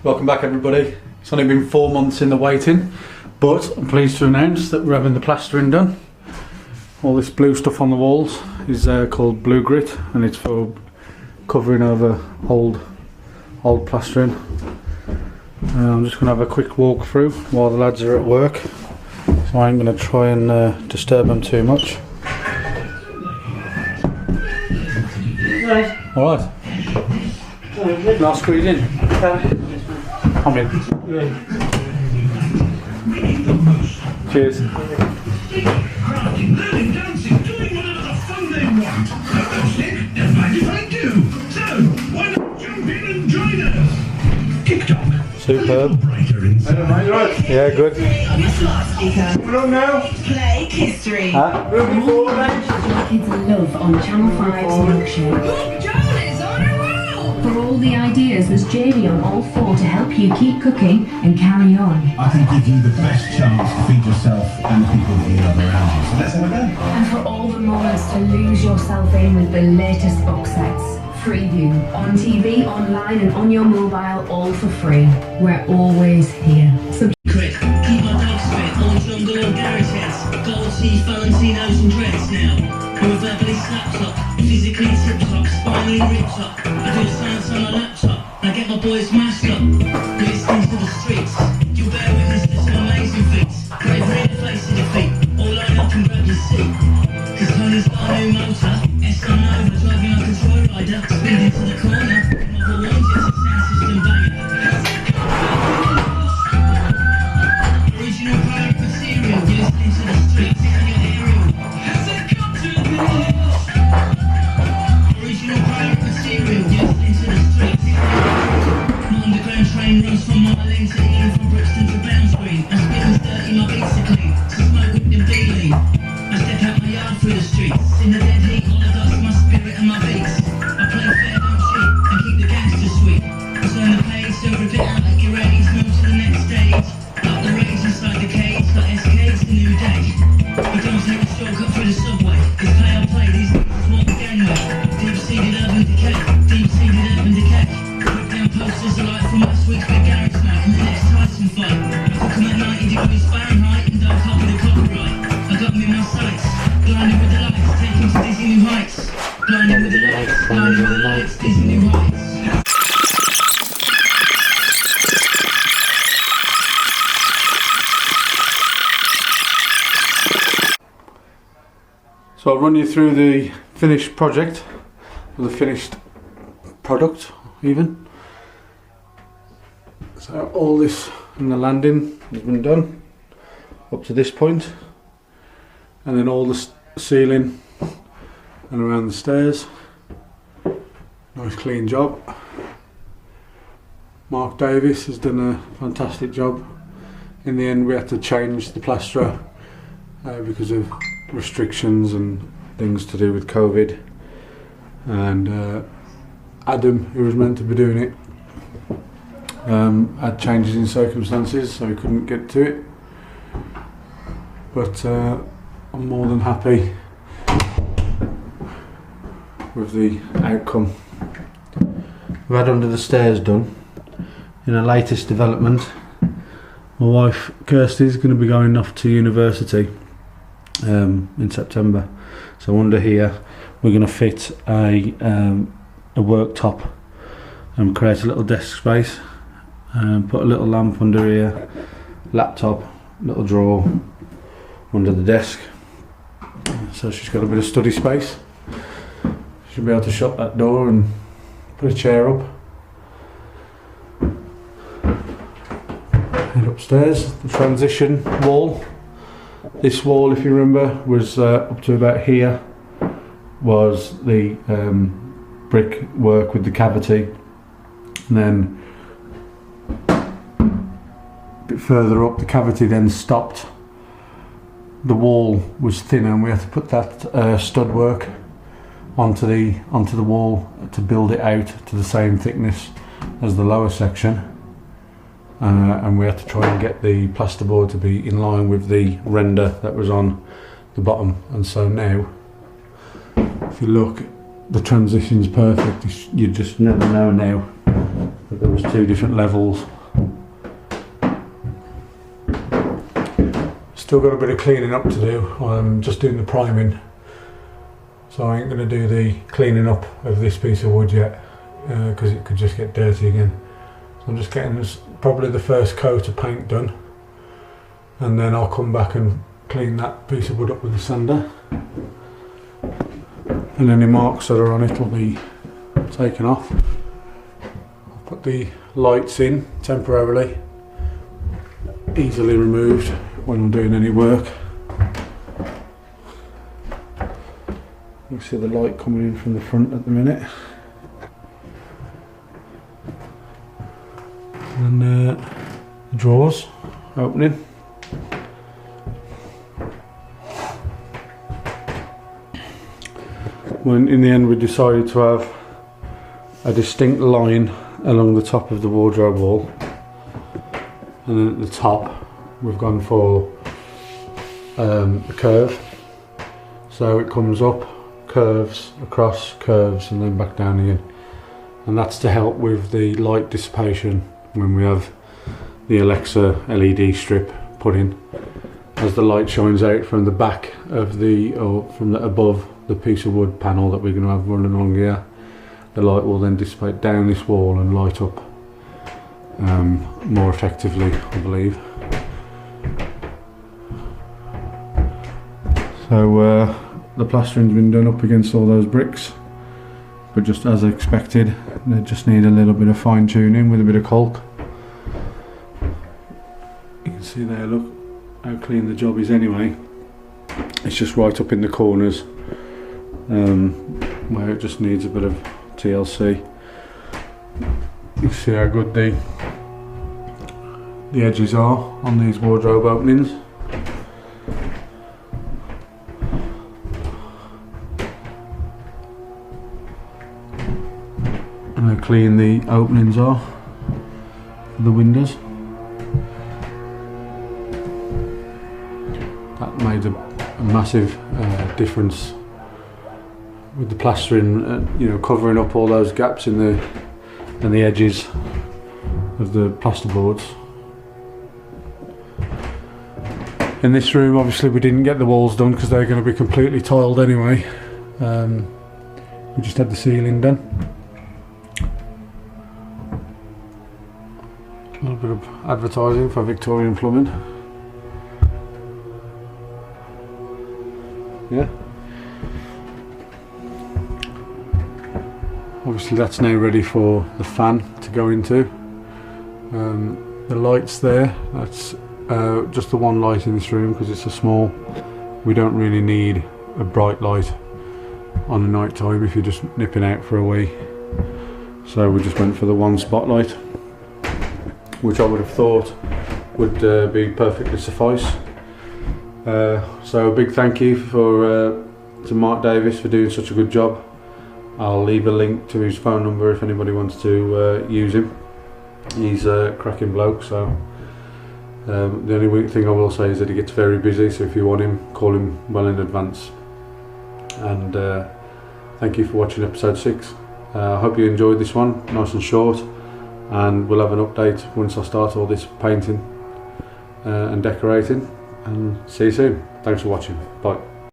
Welcome back everybody. It's only been 4 months in the waiting, but I'm pleased to announce that we're having the plastering done. All this blue stuff on the walls is called blue grit, and it's for covering over old plastering. I'm just going to have a quick walk through while the lads are at work, so I ain't going to try and disturb them too much. Right. Alright. Can I squeeze in? Come in. Cheers. Superb. Yeah, good. We're on now. Play history. Huh? Moving forward, kids love on Channel 5's Milkshake. For all the ideas, there's Jamie on all four to help you keep cooking and carry on. I can give you the best chance to feed yourself and the people that you love around you. So let's have a go. And for all the moments to lose yourself in with the latest box sets. Freeview, on TV, online and on your mobile, all for free. We're always here. Quick, keep my dogs fit, old John Doyle garage heads, gold teeth, Valentinos and dreads now. We're verbally slap-top, physically tip-top, spinally rip-top. I do science on my laptop, I get my boys mashed up. You're listening to the streets, you'll bear witness to some amazing feats. Bravery in the face of defeat, all line up and grab your seat. Cause Tony's got a new motor, S-on over, driving like a toy rider, speeding to the corner. Mother warns you, it's a sound system banger. Original pirate material, you're listening to the streets, and your aerial. Has it come to this? Original pirate material, you're listening to the streets. My underground train runs from Mile End to Ealing, from Brixton to Boundsgreen. I'm spitting 30, my beats are clean, so smoke with the dealing. I step out my yard through the streets, in the dead heat, all the dust, my spirit and my beats. I play fair, don't cheat, and keep the gangster sweet. I turn the page, so rip it out like your age, move to the next stage. Like the rage inside the cage, like SK's the new day. We don't take a shortcut through the subway, cause play on play, these niggas walk the gangway. Deep-seated urban decay, deep-seated urban decay. Rip down posters alike from last week's big garage night and the next Tyson fight. I cook 'em at 90 degrees Fahrenheit and don't copy the copyright. I got 'em in my sights, blinded with the lights, taking to dizzy new heights. Blinded with the lights, blinded with the lights, dizzy new heights. So I'll run you through the finished project, or the finished product even. So all this in the landing has been done up to this point, and then all the ceiling and around the stairs. Nice clean job. Mark Davies has done a fantastic job. In the end we had to change the plasterer because of restrictions and things to do with COVID, and Adam, who was meant to be doing it, had changes in circumstances, so he couldn't get to it, but I'm more than happy with the outcome. We've had under the stairs done. In our latest development, my wife Kirsty is going to be going off to university in September, so under here we're going to fit a worktop and create a little desk space, and put a little lamp under here, laptop, little drawer under the desk, so she's got a bit of study space. She'll be able to shut that door and put a chair up. Head upstairs, the transition wall. This wall, if you remember, was up to about here, was the brick work with the cavity, and then a bit further up the cavity then stopped. The wall was thinner and we had to put that stud work onto the wall to build it out to the same thickness as the lower section. And we had to try and get the plasterboard to be in line with the render that was on the bottom, and so now if you look, the transition's perfect. You just never know now but there was 2 different levels. Still got a bit of cleaning up to do. I'm just doing the priming, so I ain't going to do the cleaning up of this piece of wood yet, because it could just get dirty again. So I'm just getting this, probably the first coat of paint done, and then I'll come back and clean that piece of wood up with the sander, and any marks that are on it will be taken off. I'll put the lights in temporarily, easily removed when I'm doing any work. You can see the light coming in from the front at the minute. And the drawers opening. When in the end we decided to have a distinct line along the top of the wardrobe wall, and then at the top we've gone for a curve, so it comes up, curves, across, curves, and then back down again, and that's to help with the light dissipation when we have the Alexa LED strip put in. As the light shines out from the back of the, or from the above the piece of wood panel that we're going to have running along here, the light will then dissipate down this wall and light up more effectively, I believe. So the plastering's been done up against all those bricks, but just as expected, they just need a little bit of fine tuning with a bit of caulk. You can see there, look how clean the job is anyway. It's just right up in the corners where it just needs a bit of TLC. You can see how good the edges are on these wardrobe openings. And how clean the openings are for the windows. That made a massive difference with the plastering, you know, covering up all those gaps in the edges of the plasterboards. In this room, obviously, we didn't get the walls done because they're going to be completely tiled anyway. We just had the ceiling done. A little bit of advertising for Victorian plumbing. Yeah. Obviously that's now ready for the fan to go into. The lights there, that's just the one light in this room because it's so small. We don't really need a bright light on a night time if you're just nipping out for a wee. So we just went for the one spotlight, which I would have thought would be perfectly suffice. So a big thank you to Mark Davies for doing such a good job. I'll leave a link to his phone number if anybody wants to use him. He's a cracking bloke, so the only thing I will say is that he gets very busy, so if you want him, call him well in advance. And thank you for watching episode 6. I hope you enjoyed this one, nice and short, and we'll have an update once I start all this painting and decorating, and see you soon. Thanks for watching, bye.